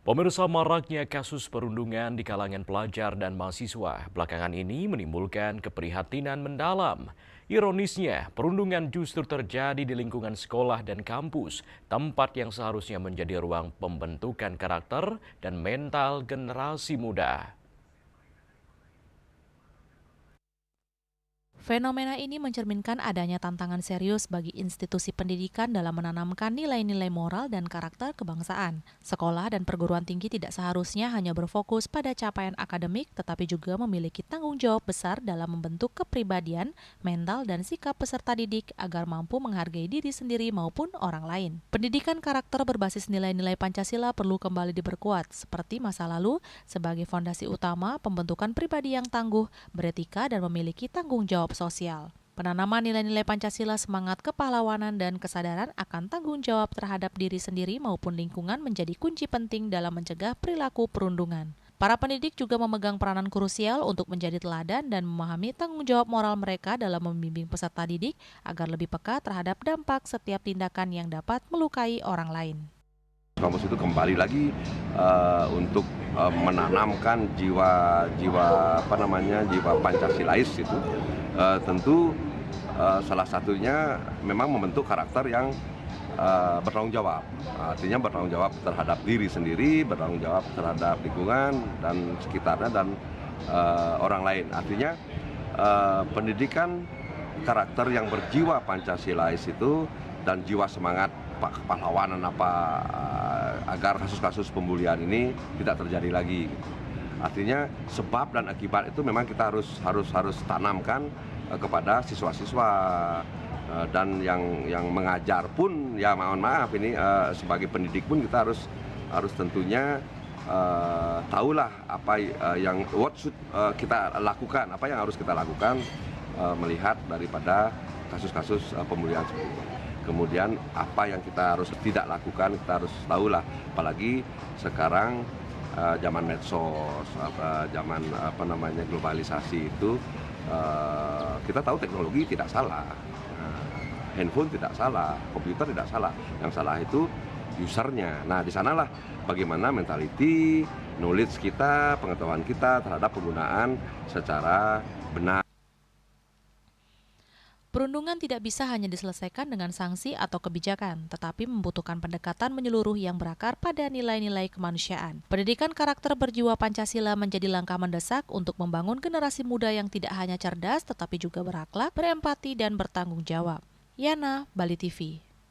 Pemirsa, maraknya kasus perundungan di kalangan pelajar dan mahasiswa belakangan ini menimbulkan keprihatinan mendalam. Ironisnya, perundungan justru terjadi di lingkungan sekolah dan kampus, tempat yang seharusnya menjadi ruang pembentukan karakter dan mental generasi muda. Fenomena ini mencerminkan adanya tantangan serius bagi institusi pendidikan dalam menanamkan nilai-nilai moral dan karakter kebangsaan. Sekolah dan perguruan tinggi tidak seharusnya hanya berfokus pada capaian akademik, tetapi juga memiliki tanggung jawab besar dalam membentuk kepribadian, mental, dan sikap peserta didik agar mampu menghargai diri sendiri maupun orang lain. Pendidikan karakter berbasis nilai-nilai Pancasila perlu kembali diperkuat, seperti masa lalu, sebagai fondasi utama pembentukan pribadi yang tangguh, beretika, dan memiliki tanggung jawab sosial. Penanaman nilai-nilai Pancasila, semangat kepahlawanan, dan kesadaran akan tanggung jawab terhadap diri sendiri maupun lingkungan menjadi kunci penting dalam mencegah perilaku perundungan. Para pendidik juga memegang peranan krusial untuk menjadi teladan dan memahami tanggung jawab moral mereka dalam membimbing peserta didik agar lebih peka terhadap dampak setiap tindakan yang dapat melukai orang lain. Kampus itu kembali lagi untuk menanamkan jiwa Pancasilais itu. Tentu salah satunya memang membentuk karakter yang bertanggung jawab. Artinya bertanggung jawab terhadap diri sendiri, bertanggung jawab terhadap lingkungan dan sekitarnya dan orang lain. Artinya pendidikan karakter yang berjiwa Pancasilais itu dan jiwa semangat kepahlawanan agar kasus-kasus pembulian ini tidak terjadi lagi. Artinya sebab dan akibat itu memang kita harus tanamkan kepada siswa-siswa dan yang mengajar pun ya mohon maaf ini sebagai pendidik pun kita harus tentunya tahulah apa yang kita lakukan, apa yang harus kita lakukan melihat daripada kasus-kasus pembulian seperti itu. Kemudian apa yang kita harus tidak lakukan, kita harus tahulah. Apalagi sekarang zaman medsos, zaman globalisasi itu, kita tahu teknologi tidak salah, handphone tidak salah, komputer tidak salah. Yang salah itu usernya. Nah, di sanalah bagaimana mentality, knowledge kita, pengetahuan kita terhadap penggunaan secara benar. Perundungan tidak bisa hanya diselesaikan dengan sanksi atau kebijakan, tetapi membutuhkan pendekatan menyeluruh yang berakar pada nilai-nilai kemanusiaan. Pendidikan karakter berjiwa Pancasila menjadi langkah mendesak untuk membangun generasi muda yang tidak hanya cerdas, tetapi juga berakhlak, berempati, dan bertanggung jawab. Yana, Bali TV.